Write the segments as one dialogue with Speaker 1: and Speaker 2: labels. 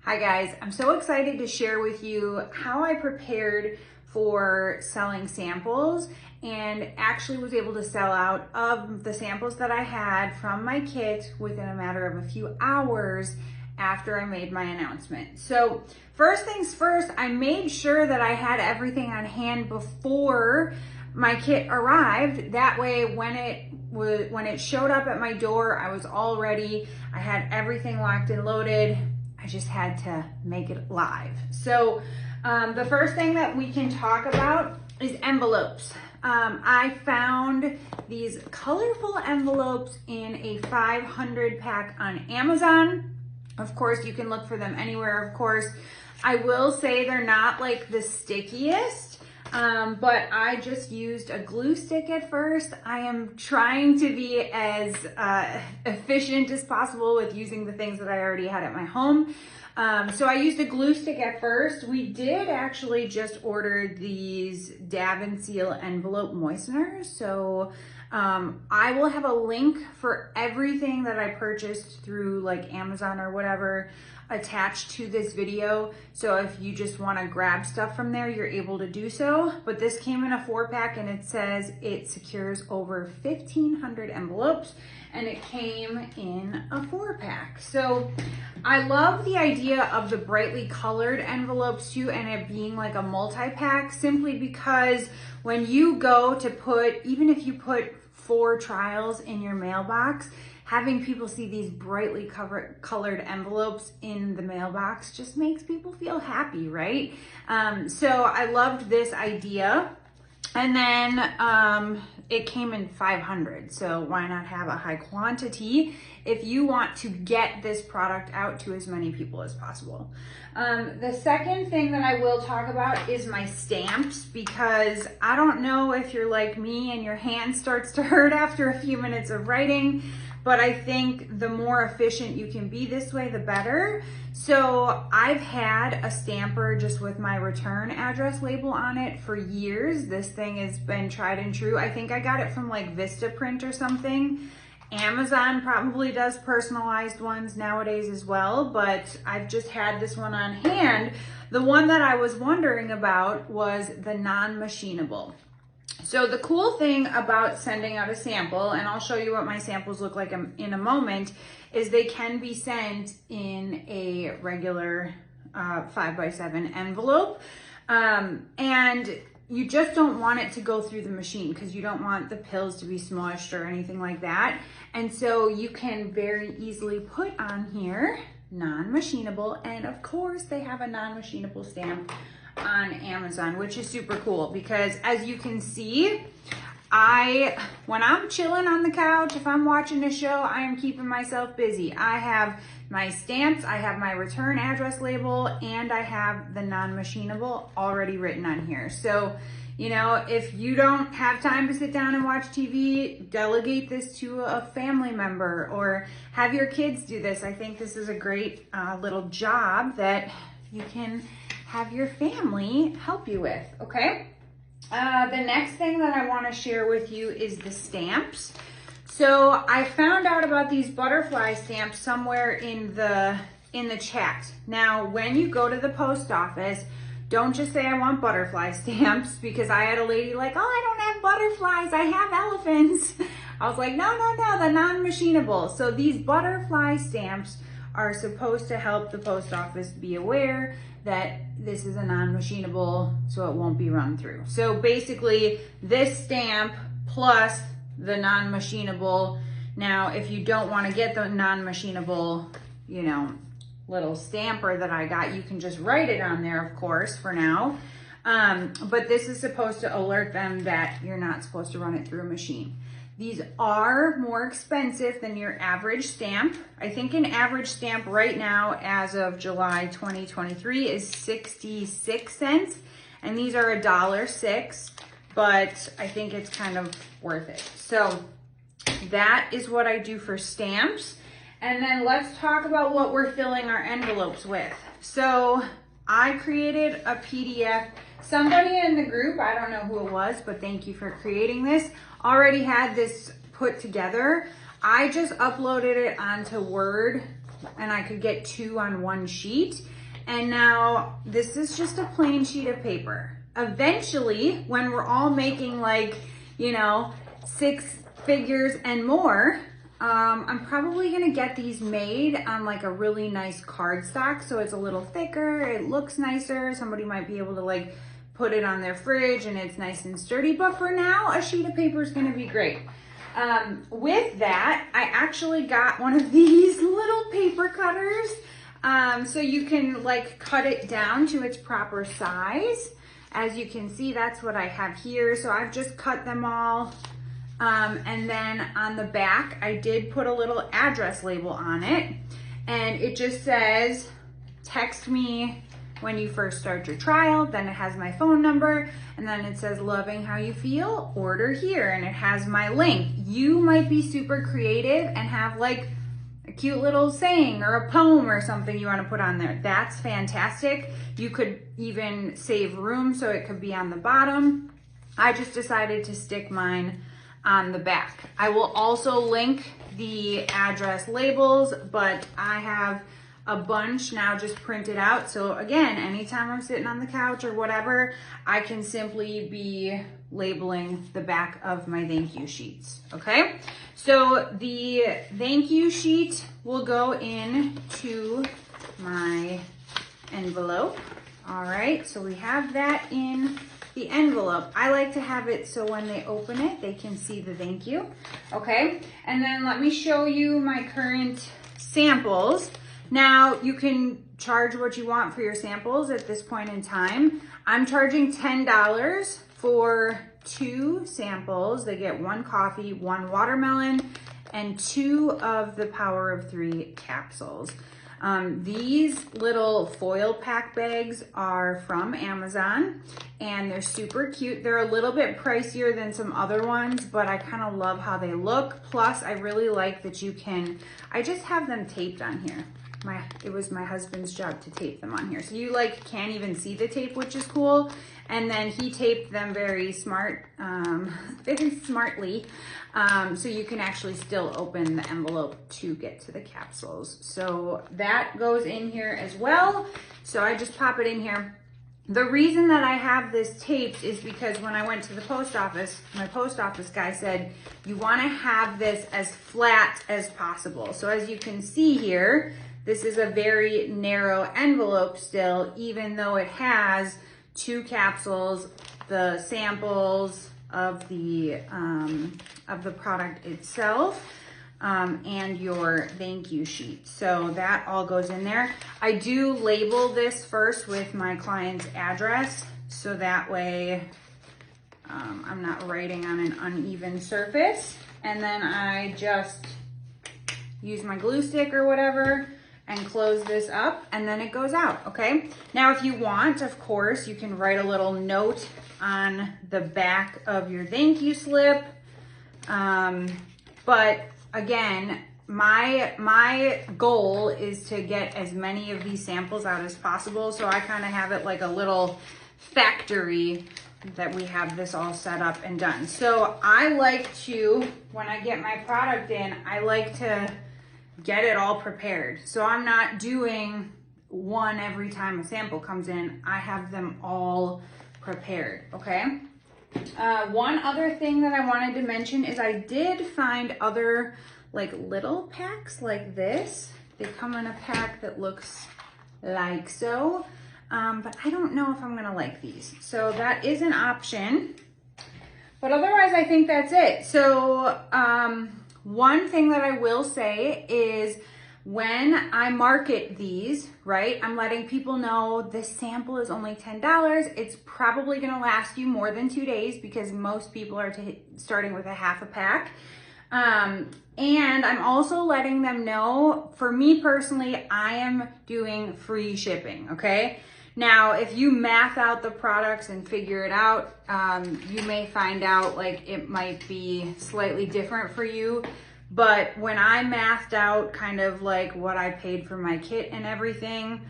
Speaker 1: Hi guys, I'm so excited to share with you how I prepared for selling samples and actually was able to sell out of the samples that I had from my kit within a matter of a few hours after I made my announcement. So first things first, I made sure that I had everything on hand before my kit arrived. That way when it showed up at my door, I was all ready. I had everything locked and loaded. I just had to make it live. So the first thing that we can talk about is envelopes. I found these colorful envelopes in a 500 pack on Amazon. Of course, you can look for them anywhere, of course. I will say they're not like the stickiest, but I just used a glue stick at first. I am trying to be as efficient as possible with using the things that I already had at my home. So I used a glue stick at first. We did actually just order these dab and seal envelope moisteners. So I will have a link for everything that I purchased through like Amazon or whatever attached to this video. So if you just want to grab stuff from there, you're able to do so. But this came in a 4-pack and it says it secures over 1,500 envelopes and it came in a 4-pack. So I love the idea of the brightly colored envelopes too, and it being like a multi-pack, simply because when you go to put, even if you put 4 trials in your mailbox, having people see these brightly colored envelopes in the mailbox just makes people feel happy, right? So I loved this idea. And then it came in 500, so why not have a high quantity if you want to get this product out to as many people as possible. The second thing that I will talk about is my stamps, because I don't know if you're like me and your hand starts to hurt after a few minutes of writing, but I think the more efficient you can be this way, the better. So I've had a stamper just with my return address label on it for years. This thing has been tried and true. I think I got it from like Vistaprint or something. Amazon probably does personalized ones nowadays as well, but I've just had this one on hand. The one that I was wondering about was the non-machinable. So the cool thing about sending out a sample, and I'll show you what my samples look like in a moment, is they can be sent in a regular 5x7 envelope. And you just don't want it to go through the machine because you don't want the pills to be smushed or anything like that. And so you can very easily put on here non-machinable, and of course they have a non-machinable stamp on Amazon, which is super cool because as you can see, when I'm chilling on the couch, if I'm watching a show, I am keeping myself busy. I have my stamps, I have my return address label, and I have the non-machinable already written on here. So, you know, if you don't have time to sit down and watch TV, delegate this to a family member or have your kids do this. I think this is a great little job that you can have your family help you with, okay? The next thing that I want to share with you is the stamps. So I found out about these butterfly stamps somewhere in the chat. Now, when you go to the post office, don't just say I want butterfly stamps, because I had a lady like, oh, I don't have butterflies, I have elephants. I was like, no, the non-machinable. So these butterfly stamps are supposed to help the post office be aware that this is a non-machinable, so it won't be run through. So basically this stamp plus the non-machinable. Now, if you don't want to get the non-machinable, you know, little stamper that I got, you can just write it on there, of course, for now. But this is supposed to alert them that you're not supposed to run it through a machine. These are more expensive than your average stamp. I think an average stamp right now, as of July 2023, is 66 cents. And these are $1.06, but I think it's kind of worth it. So that is what I do for stamps. And then let's talk about what we're filling our envelopes with. So I created a PDF. Somebody in the group, I don't know who it was, but thank you for creating this, already had this put together. I just uploaded it onto Word and I could get 2 on 1 sheet. And now this is just a plain sheet of paper. Eventually, when we're all making like, you know, 6 figures and more, I'm probably gonna get these made on like a really nice cardstock, so it's a little thicker, it looks nicer. Somebody might be able to like put it on their fridge and it's nice and sturdy, but for now, a sheet of paper is gonna be great. With that, I actually got one of these little paper cutters, so you can like cut it down to its proper size. As you can see, that's what I have here. So I've just cut them all. And then on the back, I did put a little address label on it, and it just says, text me when you first start your trial. Then it has my phone number, and then it says, loving how you feel, order here, and it has my link. You might be super creative and have like a cute little saying or a poem or something you want to put on there. That's fantastic. You could even save room so it could be on the bottom. I just decided to stick mine on the back. I will also link the address labels, but I have a bunch now just printed out. So again, anytime I'm sitting on the couch or whatever, I can simply be labeling the back of my thank you sheets, okay? So the thank you sheet will go into my envelope. All right, so we have that in the envelope. I like to have it so when they open it, they can see the thank you, okay? And then let me show you my current samples. Now, you can charge what you want for your samples at this point in time. I'm charging $10 for 2 samples. They get 1 coffee, 1 watermelon, and 2 of the Power of 3 capsules. These little foil pack bags are from Amazon, and they're super cute. They're a little bit pricier than some other ones, but I kind of love how they look. Plus, I really like that you can, I just have them taped on here. It was my husband's job to tape them on here. So you like can't even see the tape, which is cool. And then he taped them very smartly. So you can actually still open the envelope to get to the capsules. So that goes in here as well. So I just pop it in here. The reason that I have this taped is because when I went to the post office, my post office guy said, you want to have this as flat as possible. So as you can see here, this is a very narrow envelope still, even though it has 2 capsules, the samples of the product itself, and your thank you sheet. So that all goes in there. I do label this first with my client's address, so that way I'm not writing on an uneven surface. And then I just use my glue stick or whatever and close this up, and then it goes out, okay? Now, if you want, of course, you can write a little note on the back of your thank you slip. But again, my goal is to get as many of these samples out as possible. So I kind of have it like a little factory that we have this all set up and done. So I like to, when I get my product in, I like to get it all prepared. So I'm not doing one every time a sample comes in. I have them all prepared, okay? One other thing that I wanted to mention is I did find other like little packs like this. They come in a pack that looks like so, but I don't know if I'm gonna like these. So that is an option, but otherwise I think that's it. So one thing that I will say is when I market these, right, I'm letting people know this sample is only $10. It's probably gonna last you more than 2 days because most people are starting with a half a pack. And I'm also letting them know, for me personally, I am doing free shipping, okay? Now, if you math out the products and figure it out, you may find out like it might be slightly different for you. But when I mathed out kind of like what I paid for my kit and everything,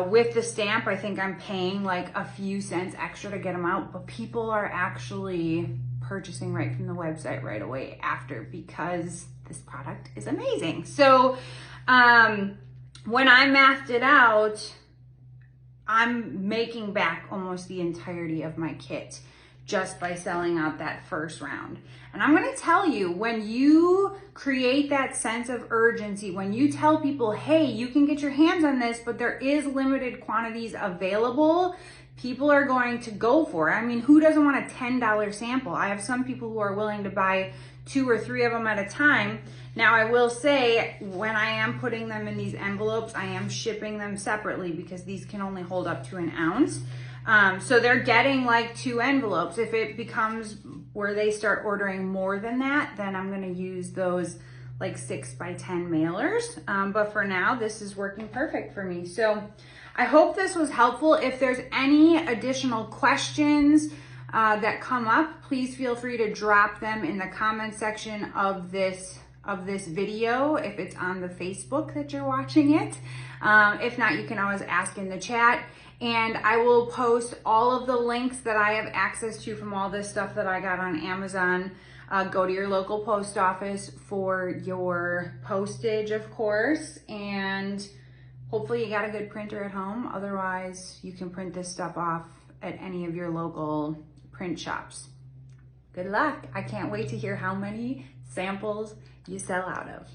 Speaker 1: with the stamp, I think I'm paying like a few cents extra to get them out, but people are actually purchasing right from the website right away after because this product is amazing. So When I mathed it out, I'm making back almost the entirety of my kit just by selling out that first round. And I'm gonna tell you, when you create that sense of urgency, when you tell people, hey, you can get your hands on this, but there is limited quantities available, people are going to go for it. I mean, who doesn't want a $10 sample? I have some people who are willing to buy 2 or 3 of them at a time. Now, I will say, when I am putting them in these envelopes, I am shipping them separately because these can only hold up to 1 ounce. So they're getting like 2 envelopes. If it becomes where they start ordering more than that, then I'm gonna use those like 6x10 mailers. But for now, this is working perfect for me. So I hope this was helpful. If there's any additional questions that come up, please feel free to drop them in the comment section of this video, if it's on the Facebook that you're watching it. If not, you can always ask in the chat. And I will post all of the links that I have access to from all this stuff that I got on Amazon. Go to your local post office for your postage, of course, and hopefully you got a good printer at home. Otherwise, you can print this stuff off at any of your local print shops. Good luck. I can't wait to hear how many samples you sell out of.